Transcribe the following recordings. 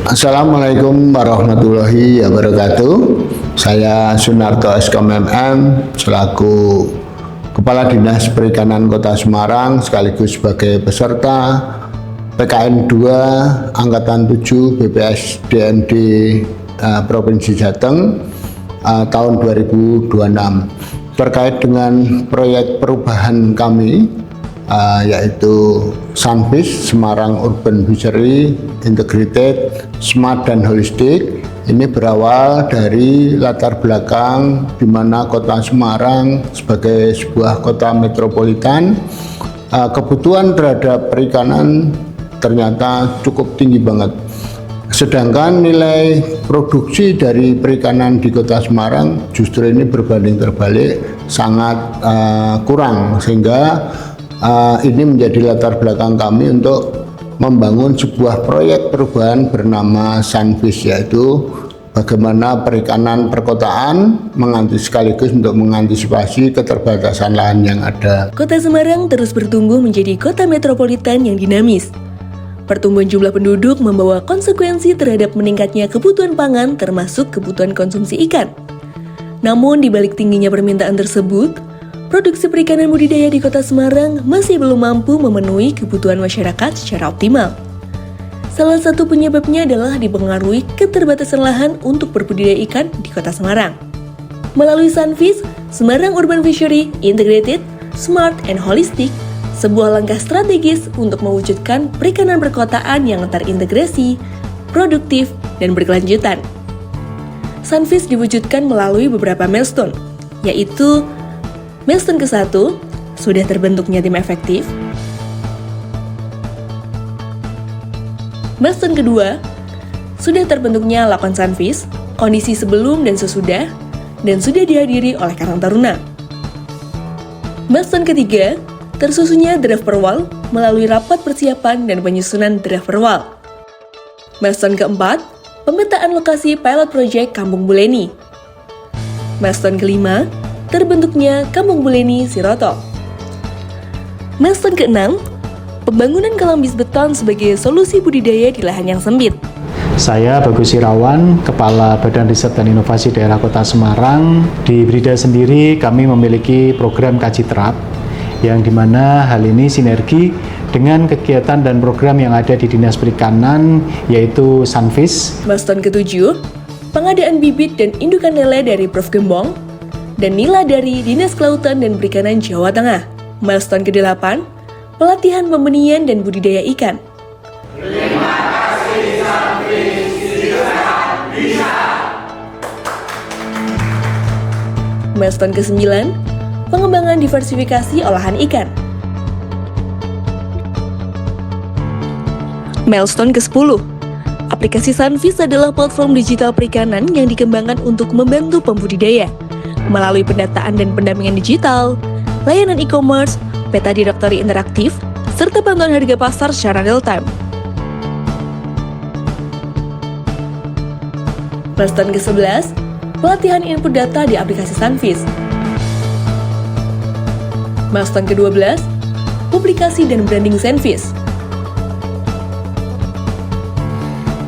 Assalamualaikum warahmatullahi wabarakatuh. Saya Sunarto SKMM selaku Kepala Dinas Perikanan Kota Semarang sekaligus sebagai peserta PKN 2 Angkatan 7 BPS DND Provinsi Jateng tahun 2026 terkait dengan proyek perubahan kami yaitu Sunfish Semarang Urban Fishery Integrated Smart dan Holistic. Ini berawal dari latar belakang di mana Kota Semarang sebagai sebuah kota metropolitan, kebutuhan terhadap perikanan ternyata cukup tinggi banget. Sedangkan nilai produksi dari perikanan di Kota Semarang justru ini berbanding terbalik sangat kurang, sehingga ini menjadi latar belakang kami untuk membangun sebuah proyek perubahan bernama Sunfish, yaitu bagaimana perikanan perkotaan sekaligus untuk mengantisipasi keterbatasan lahan yang ada. Kota Semarang terus bertumbuh menjadi kota metropolitan yang dinamis. Pertumbuhan jumlah penduduk membawa konsekuensi terhadap meningkatnya kebutuhan pangan termasuk kebutuhan konsumsi ikan. Namun di balik tingginya permintaan tersebut, produksi perikanan budidaya di Kota Semarang masih belum mampu memenuhi kebutuhan masyarakat secara optimal. Salah satu penyebabnya adalah dipengaruhi keterbatasan lahan untuk berbudidaya ikan di Kota Semarang. Melalui Sunfish, Semarang Urban Fishery Integrated, Smart and Holistic, sebuah langkah strategis untuk mewujudkan perikanan perkotaan yang terintegrasi, produktif, dan berkelanjutan. Sunfish diwujudkan melalui beberapa milestone, yaitu milestone ke-1, sudah terbentuknya tim efektif. Milestone kedua, sudah terbentuknya lapan Sunfish, kondisi sebelum dan sesudah, dan sudah dihadiri oleh Karang Taruna. Milestone ketiga, tersusunnya draft perwal melalui rapat persiapan dan penyusunan draft perwal. Milestone keempat, pemetaan lokasi pilot project Kampung Buleni. Milestone kelima, terbentuknya Kampung Buleni Siroto. Milestone ke-6, pembangunan kolam bis beton sebagai solusi budidaya di lahan yang sempit. Saya Bagus Irawan, Kepala Badan Riset dan Inovasi Daerah Kota Semarang. Di Brida sendiri kami memiliki program kaji terap, yang dimana hal ini sinergi dengan kegiatan dan program yang ada di Dinas Perikanan, yaitu Sunfish. Milestone ke-7, pengadaan bibit dan indukan lele dari Prof. Gembong, dan Nila dari Dinas Kelautan dan Perikanan Jawa Tengah. Milestone ke-8, pelatihan pembenihan dan budidaya ikan. Terima kasih Sunfish, bisa. Milestone ke-9, pengembangan diversifikasi olahan ikan. Milestone ke-10, aplikasi Sunfish adalah platform digital perikanan yang dikembangkan untuk membantu pembudidaya melalui pendataan dan pendampingan digital, layanan e-commerce, peta direktori interaktif, serta pantauan harga pasar secara real-time. Milestone ke-11, pelatihan input data di aplikasi Sunfish. Milestone ke-12, publikasi dan branding Sunfish.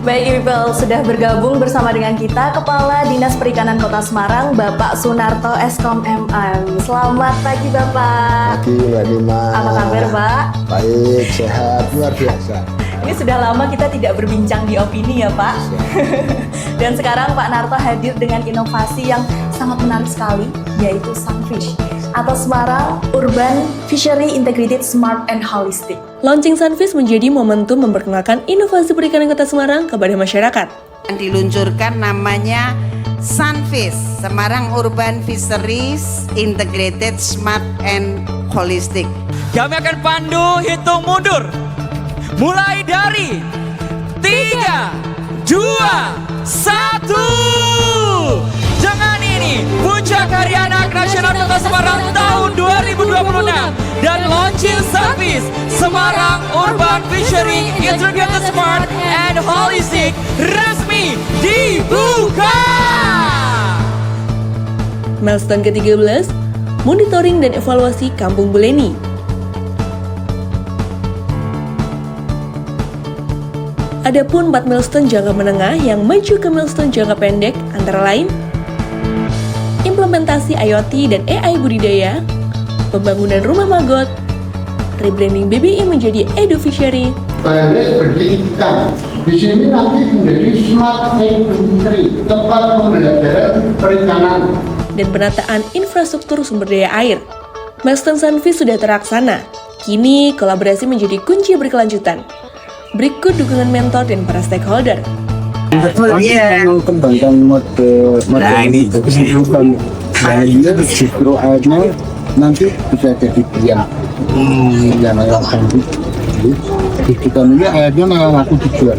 Baik, people, sudah bergabung bersama dengan kita Kepala Dinas Perikanan Kota Semarang, Bapak Sunarto SKMM. Selamat pagi, Bapak. Pagi, Mbak Nima. Apa kabar, Pak? Baik, sehat, luar biasa. Ini sudah lama kita tidak berbincang di opini ya, Pak. Dan sekarang Pak Narto hadir dengan inovasi yang sangat menarik sekali, yaitu Sunfish atau Semarang Urban Fishery Integrated Smart and Holistic. Launching Sunfish menjadi momentum memperkenalkan inovasi perikanan Kota Semarang kepada masyarakat. Yang diluncurkan namanya Sunfish, Semarang Urban Fisheries Integrated Smart and Holistic. Kami akan pandu hitung mundur. Mulai dari 3, 2, 1. Dengan ini, puncak Hari Anak Nasional Kota Semarang tahun 2026 dan launching Sunfish Semarang Urban Fishery Integrated Smart and Holistic resmi dibuka. Milestone ke-13, monitoring dan evaluasi Kampung Buleni. Adapun 4 milestone jangka menengah yang maju ke milestone jangka pendek antara lain implementasi IoT dan AI budidaya, pembangunan rumah magot, rebranding BBI menjadi Edu Fishery, Baris pendidikan. Di sini nanti menjadi smart industry, tempat pembelajaran perikanan. dan penataan infrastruktur sumber daya air. Milestone Sunfish sudah terlaksana. Kini kolaborasi menjadi kunci berkelanjutan. Berikut dukungan mentor dan para stakeholder. Mengembangkan mode ini bukan airnya justru airnya nanti bisa jadi biang yang akan kita ini airnya memang aku dijual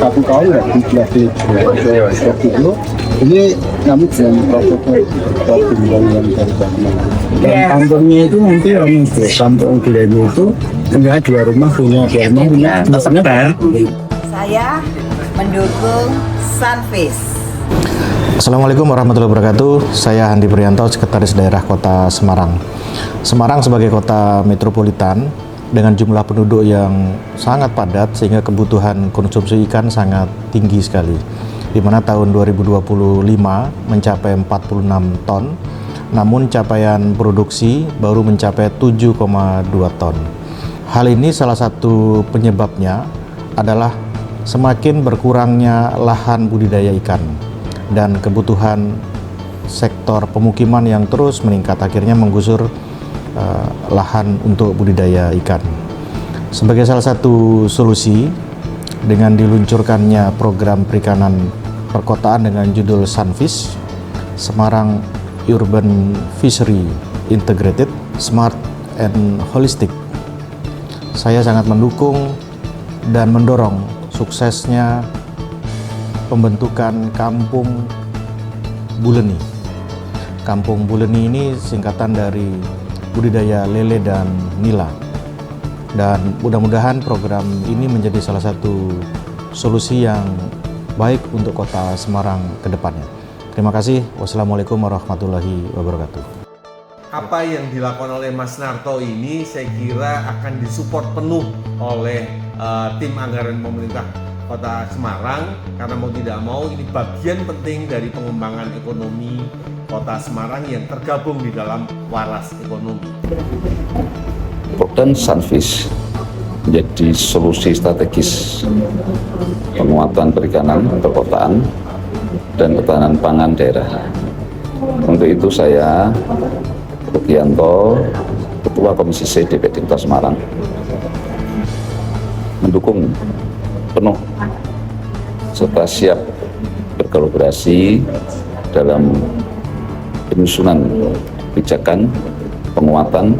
1 tahun ya dijual itu ini kami dengan protokol yang dari bangunan dan kampungnya itu nanti orang kampung Gileni itu enggak 2 rumah punya Saya mendukung Sunfish. Assalamualaikum warahmatullahi wabarakatuh. Saya Handi Prianto, Sekretaris Daerah Kota Semarang. Semarang sebagai kota metropolitan dengan jumlah penduduk yang sangat padat sehingga kebutuhan konsumsi ikan sangat tinggi sekali. Di mana tahun 2025 mencapai 46 ton, namun capaian produksi baru mencapai 7,2 ton. Hal ini salah satu penyebabnya adalah semakin berkurangnya lahan budidaya ikan dan kebutuhan sektor pemukiman yang terus meningkat akhirnya menggusur lahan untuk budidaya ikan. Sebagai salah satu solusi dengan diluncurkannya program perikanan perkotaan dengan judul Sunfish, Semarang Urban Fishery Integrated, Smart and Holistic, saya sangat mendukung dan mendorong suksesnya pembentukan Kampung Buleni. Kampung Buleni ini singkatan dari budidaya lele dan nila. Dan mudah-mudahan program ini menjadi salah satu solusi yang baik untuk Kota Semarang ke depannya. Terima kasih. Wassalamualaikum warahmatullahi wabarakatuh. Apa yang dilakukan oleh Mas Narto ini saya kira akan disupport penuh oleh tim anggaran pemerintah Kota Semarang, karena mau tidak mau ini bagian penting dari pengembangan ekonomi Kota Semarang yang tergabung di dalam waras ekonomi. Program Sunfish menjadi solusi strategis penguatan perikanan perkotaan dan ketahanan pangan daerah. Untuk itu saya, Rukianto, Ketua Komisi C DPD Kota Semarang, mendukung penuh serta siap berkolaborasi dalam penyusunan kebijakan penguatan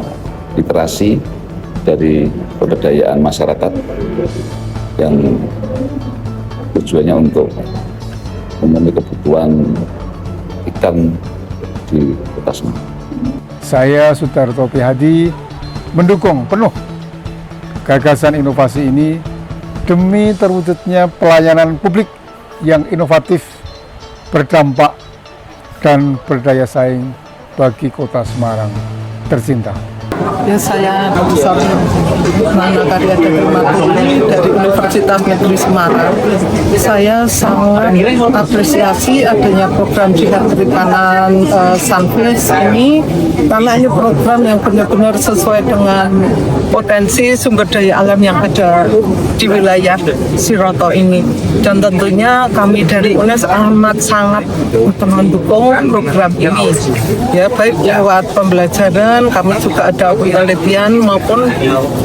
literasi dari pemberdayaan masyarakat yang tujuannya untuk memenuhi kebutuhan ikan di Kota Semarang. Saya Sudarto Pihadi mendukung penuh gagasan inovasi ini demi terwujudnya pelayanan publik yang inovatif, berdampak, dan berdaya saing bagi Kota Semarang tercinta. Ya, saya Profesor Nana Karya Darmatuli dari Universitas Negeri Semarang. Saya sangat apresiasi adanya program jihad perikanan Sunfish ini, karena ini program yang benar-benar sesuai dengan potensi sumber daya alam yang ada di wilayah Siroto ini. Dan tentunya kami dari UNES amat sangat mendukung program ini. Ya, baik lewat pembelajaran, kami juga ada penelitian maupun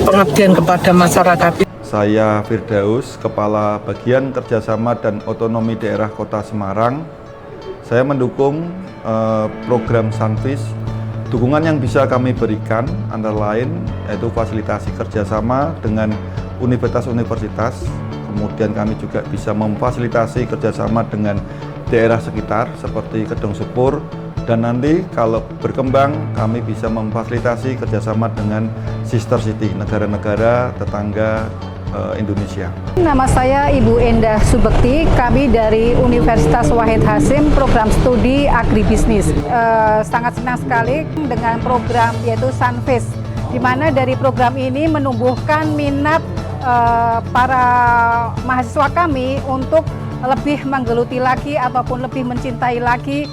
pengabdian kepada masyarakat. Saya Firdaus, Kepala Bagian Kerjasama dan Otonomi Daerah Kota Semarang. Saya mendukung program Sunfish. Dukungan yang bisa kami berikan antara lain yaitu fasilitasi kerjasama dengan universitas-universitas. Kemudian kami juga bisa memfasilitasi kerjasama dengan daerah sekitar seperti Kedung Sepur. Dan nanti kalau berkembang kami bisa memfasilitasi kerjasama dengan sister city, negara-negara tetangga Indonesia. Nama saya Ibu Endah Subekti, kami dari Universitas Wahid Hasim, program studi agribisnis. Sangat senang sekali dengan program yaitu Sunfish, di mana dari program ini menumbuhkan minat para mahasiswa kami untuk lebih menggeluti lagi ataupun lebih mencintai lagi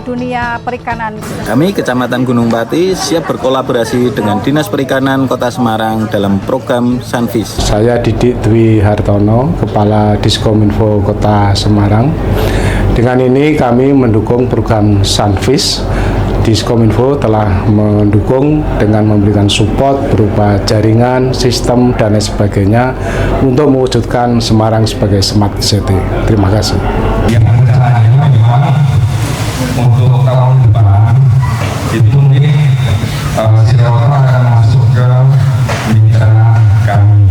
dunia perikanan. Kami Kecamatan Gunung Pati siap berkolaborasi dengan Dinas Perikanan Kota Semarang dalam program Sunfish. Saya Didik Dwi Hartono, Kepala Diskominfo Kota Semarang. Dengan ini kami mendukung program Sunfish. Diskominfo telah mendukung dengan memberikan support berupa jaringan, sistem, dan lain sebagainya untuk mewujudkan Semarang sebagai Smart City. Terima kasih. Yang rencananya memang untuk tahun depan itu mungkin Sirawater akan masuk ke mitra kami.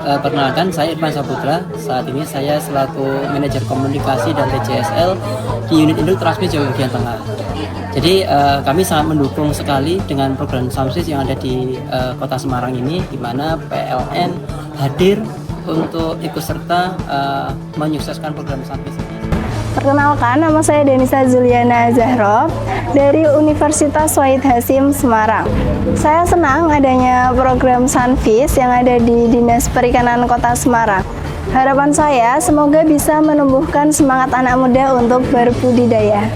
Perkenalkan, saya Irfan Saputra. Saat ini saya selaku manajer komunikasi dan TJSL di unit induk Transmisi Jawa bagian tengah. Jadi kami sangat mendukung sekali dengan program Sunfish yang ada di Kota Semarang ini, di mana PLN hadir untuk ikut serta menyukseskan program Sunfish ini. Perkenalkan, nama saya Denisa Zuliana Zahro dari Universitas Wahid Hasim Semarang. Saya senang adanya program Sunfish yang ada di Dinas Perikanan Kota Semarang. Harapan saya semoga bisa menumbuhkan semangat anak muda untuk berbudidaya.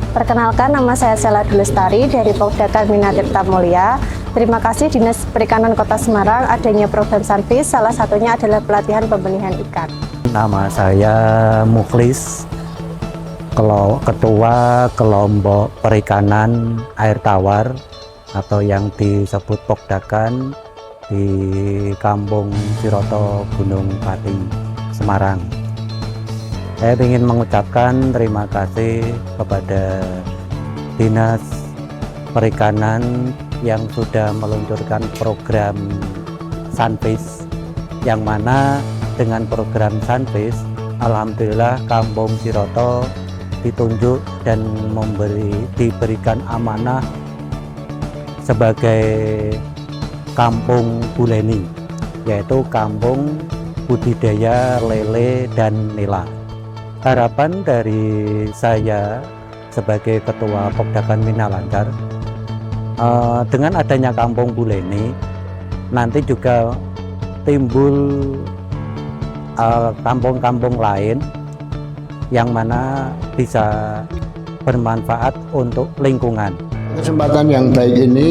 Perkenalkan, nama saya Sela Dulestari dari Pokdakan Minatirta Mulia. Terima kasih Dinas Perikanan Kota Semarang adanya program Sunfish, salah satunya adalah pelatihan pembenihan ikan. Nama saya Mukhlis, Ketua Kelompok Perikanan Air Tawar atau yang disebut Pokdakan di Kampung Siroto, Gunung Pati, Semarang. Saya ingin mengucapkan terima kasih kepada Dinas Perikanan yang sudah meluncurkan program Sunfish, yang mana dengan program Sunfish, alhamdulillah Kampung Siroto ditunjuk dan diberikan amanah sebagai kampung buleni, yaitu kampung budidaya lele dan nila. Harapan dari saya sebagai Ketua Pokdakan Minalancar, dengan adanya kampung buleni nanti juga timbul kampung-kampung lain yang mana bisa bermanfaat untuk lingkungan. Kesempatan yang baik ini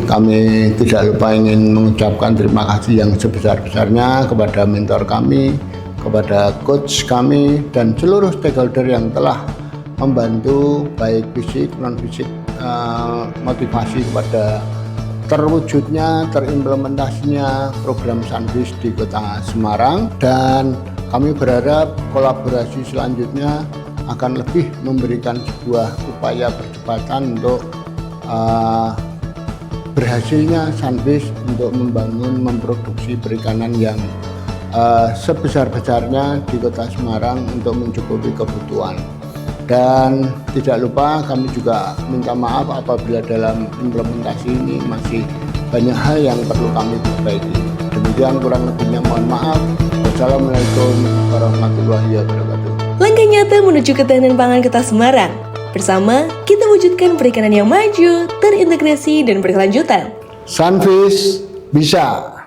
kami tidak lupa ingin mengucapkan terima kasih yang sebesar-besarnya kepada mentor kami, kepada coach kami, dan seluruh stakeholder yang telah membantu baik fisik, non-fisik, motivasi kepada terwujudnya, terimplementasinya program Sunfish di Kota Semarang. Dan kami berharap kolaborasi selanjutnya akan lebih memberikan sebuah upaya percepatan untuk berhasilnya Sunfish untuk memproduksi perikanan yang sebesar-besarnya di Kota Semarang untuk mencukupi kebutuhan. Dan tidak lupa kami juga minta maaf apabila dalam implementasi ini masih banyak hal yang perlu kami perbaiki. Demikian kurang lebihnya mohon maaf. Wassalamualaikum warahmatullahi wabarakatuh. Langkah nyata menuju ketahanan pangan Kota Semarang. Bersama, kita wujudkan perikanan yang maju, terintegrasi, dan berkelanjutan. Sunfish bisa.